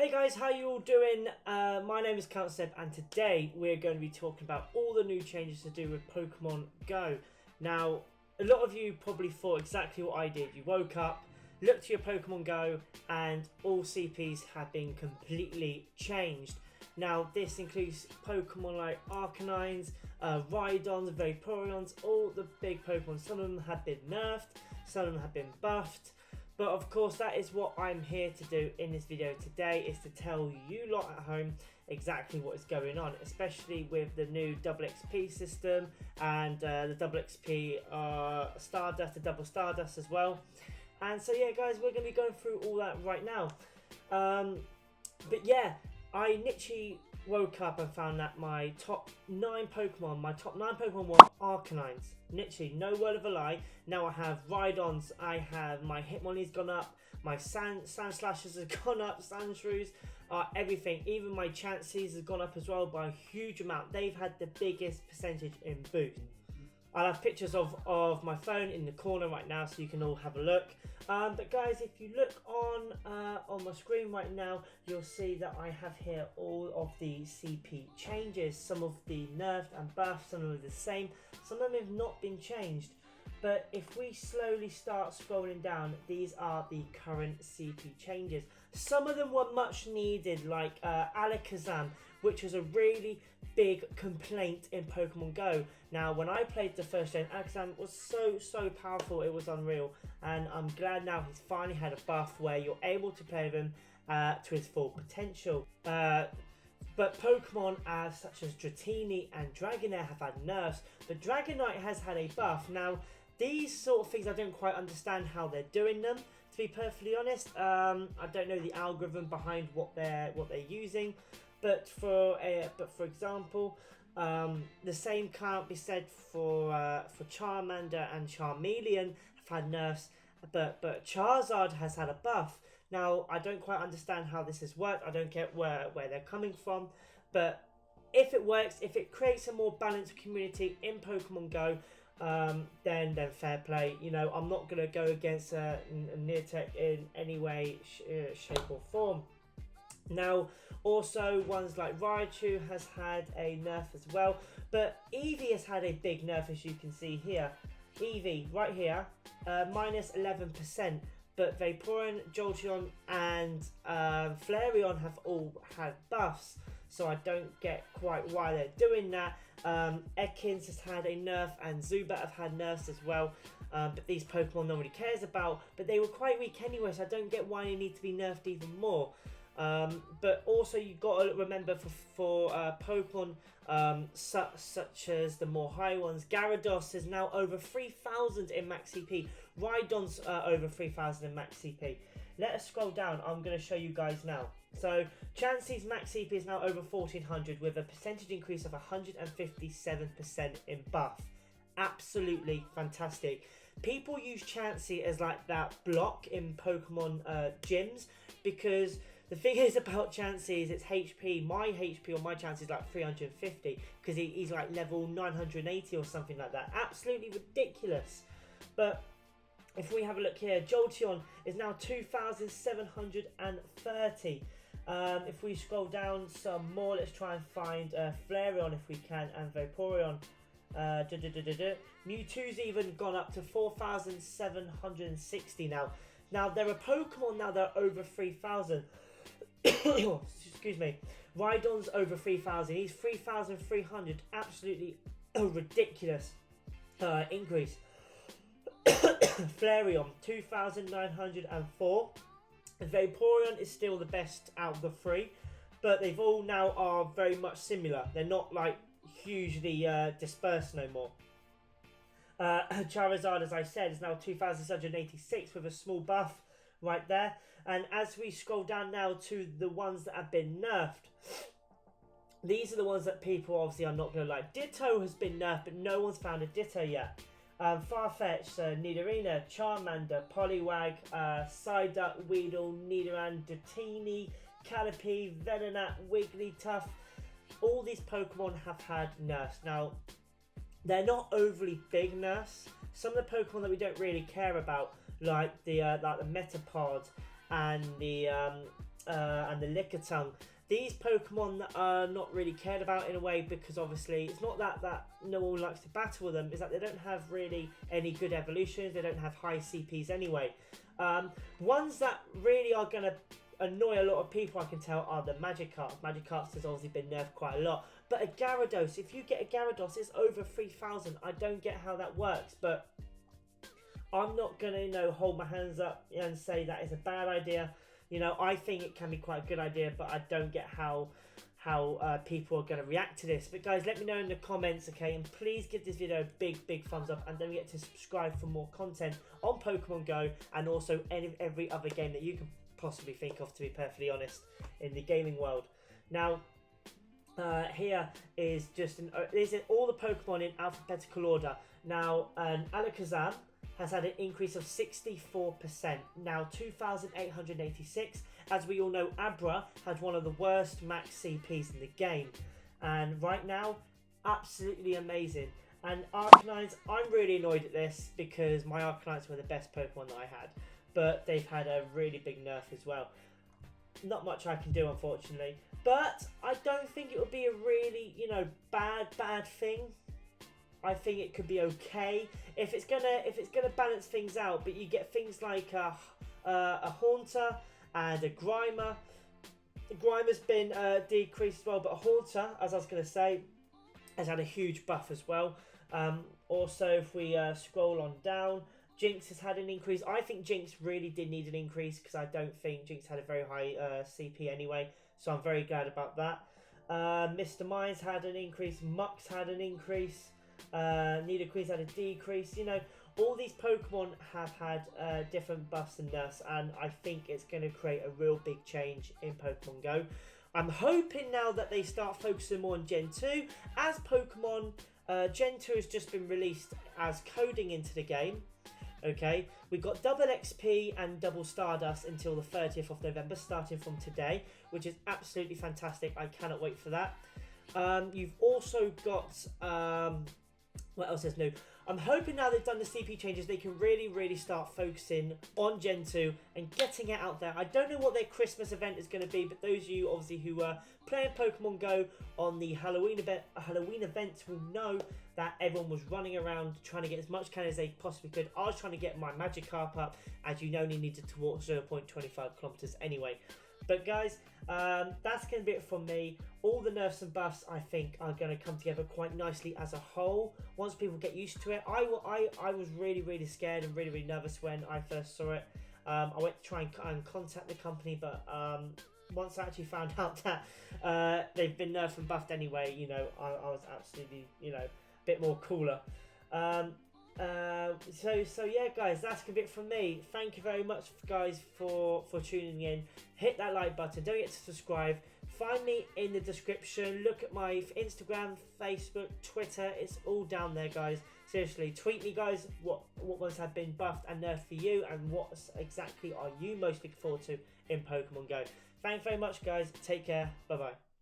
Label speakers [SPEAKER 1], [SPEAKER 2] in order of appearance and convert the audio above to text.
[SPEAKER 1] Hey guys, how you all doing? My name is Countseb and today we're going to be talking about all the new changes to do with Pokemon Go. Now, a lot of you probably thought exactly what I did. You woke up, looked at your Pokemon Go and all CPs have been completely changed. Now, this includes Pokemon like Arcanines, Rhydons, Vaporeons, all the big Pokemon. Some of them have been nerfed, some of them have been buffed. But of course, that is what I'm here to do in this video today, is to tell you lot at home exactly what is going on, especially with the new double XP system and the double XP Stardust, the double Stardust as well. And so yeah guys, we're going to be going through all that right now. But yeah, I literally woke up and found that my top 9 Pokemon were Arcanines. Literally, no word of a lie. Now I have Rhydons, I have my Hitmonlee's gone up, my Sand Slashers have gone up, Sandshrews, everything. Even my Chanseys has gone up as well by a huge amount. They've had the biggest percentage in boost. I'll have pictures of my phone in the corner right now so you can all have a look. But guys, if you look on my screen right now, you'll see that I have here all of the CP changes. Some of the nerfed and buffed, some of them are the same, some of them have not been changed. But if we slowly start scrolling down, these are the current CP changes. Some of them were much needed, like Alakazam, which was a really big complaint in Pokemon Go. Now, when I played the first gen, Alakazam was so powerful, it was unreal. And I'm glad now he's finally had a buff where you're able to play with him to his full potential. But Pokemon such as Dratini and Dragonair have had nerfs, but Dragonite has had a buff. Now, these sort of things, I don't quite understand how they're doing them, to be perfectly honest. I don't know the algorithm behind what they're using. But for example, the same can't be said for Charmander and Charmeleon have had nerfs, but Charizard has had a buff. Now, I don't quite understand how this has worked. I don't get where they're coming from. But if it works, if it creates a more balanced community in Pokemon Go, then fair play. You know, I'm not going to go against Niantic in any way, shape or form. Now, also ones like Raichu has had a nerf as well, but Eevee has had a big nerf, as you can see here. Eevee right here, minus 11%, but Vaporeon, Jolteon and Flareon have all had buffs, so I don't get quite why they're doing that. Ekans has had a nerf and Zubat have had nerfs as well, but these Pokemon nobody cares about, but they were quite weak anyway, so I don't get why they need to be nerfed even more. But also you've got to remember for Pokemon such as the more high ones, Gyarados is now over 3,000 in max CP, Rhydon's over 3,000 in max CP. Let us scroll down, I'm going to show you guys now. So Chansey's max CP is now over 1,400 with a percentage increase of 157% in buff. Absolutely fantastic. People use Chansey as like that block in Pokemon gyms, because the thing is about Chansey is its HP. My HP on my Chansey is like 350 because he's like level 980 or something like that. Absolutely ridiculous. But if we have a look here, Jolteon is now 2,730. If we scroll down some more, let's try and find Flareon if we can, and Vaporeon. Mewtwo's even gone up to 4,760 now. Now, there are Pokemon now that are over 3,000. Excuse me. Rhydon's over 3,000. He's 3,300. Absolutely ridiculous increase. Flareon 2,904. Vaporeon is still the best out of the three, but they've all now are very much similar. They're not like hugely dispersed no more. Charizard, as I said, is now 2,786 with a small buff right there. And as we scroll down now to the ones that have been nerfed, these are the ones that people obviously are not going to like. Ditto has been nerfed, but no one's found a Ditto yet. Farfetch'd, Nidorina, Charmander, Poliwag, Psyduck, Weedle, Nidoran, Dratini, Caterpie, Venonat, Wigglytuff. All these Pokemon have had nerfs. Now, they're not overly big nerfs. Some of the Pokemon that we don't really care about, like the Metapod and the and the Lickitung. These Pokemon are not really cared about in a way, because obviously it's not that no one likes to battle them, it's that they don't have really any good evolutions, they don't have high CPs anyway. Ones that really are going to annoy a lot of people, I can tell, are the Magikarps. Magikarps has obviously been nerfed quite a lot, but a Gyarados, if you get a Gyarados, it's over 3,000. I don't get how that works, but I'm not going to, you know, hold my hands up and say that is a bad idea. You know, I think it can be quite a good idea, but I don't get how people are going to react to this. But guys, let me know in the comments, okay? And please give this video a big thumbs up, and don't forget to subscribe for more content on Pokemon Go, and also every other game that you can possibly think of, to be perfectly honest, in the gaming world. Now, here is just these are all the Pokemon in alphabetical order. Now, Alakazam has had an increase of 64%, now 2,886. As we all know, Abra had one of the worst max CPs in the game, and right now, absolutely amazing. And Arcanines, I'm really annoyed at this, because my Arcanines were the best Pokemon that I had, but they've had a really big nerf as well. Not much I can do, unfortunately, but I don't think it would be a really, you know, bad thing. I think it could be okay if it's gonna balance things out. But you get things like a Haunter and a Grimer. The Grimer's been decreased as well, but a Haunter, as I was gonna say, has had a huge buff as well. Also, if we scroll on down, Jinx has had an increase. I think Jinx really did need an increase, because I don't think Jinx had a very high CP anyway. So I'm very glad about that. Mr. Mines had an increase. Mux had an increase. Nidoquee's had a decrease. You know, all these Pokemon have had different buffs and nerfs, and I think it's going to create a real big change in Pokemon Go. I'm hoping now that they start focusing more on Gen 2, as Pokemon Gen 2 has just been released as coding into the game. Okay, we've got double XP and double Stardust until the 30th of November, starting from today, which is absolutely fantastic. I cannot wait for that. You've also got what else is new? I'm hoping now they've done the CP changes, they can really start focusing on Gen 2 and getting it out there. I don't know what their Christmas event is going to be, but those of you obviously who are playing Pokemon Go on the Halloween event will know that everyone was running around trying to get as much candy as they possibly could. I was trying to get my Magikarp up, as you only needed to walk 0.25 kilometers anyway. But guys, that's going to be it from me. All the nerfs and buffs, I think, are going to come together quite nicely as a whole. Once people get used to it, I was really scared and really nervous when I first saw it. I went to try and contact the company, but once I actually found out that they've been nerfed and buffed anyway, you know, I was absolutely, you know, a bit more cooler. So yeah, guys, that's gonna be it from me. Thank you very much, guys, for tuning in. Hit that like button, don't forget to subscribe. Find me in the description. Look at my Instagram, Facebook, Twitter, it's all down there, guys. Seriously, tweet me, guys, what ones have been buffed and nerfed for you, and what exactly are you most looking forward to in Pokemon Go. Thanks very much, guys. Take care. Bye bye.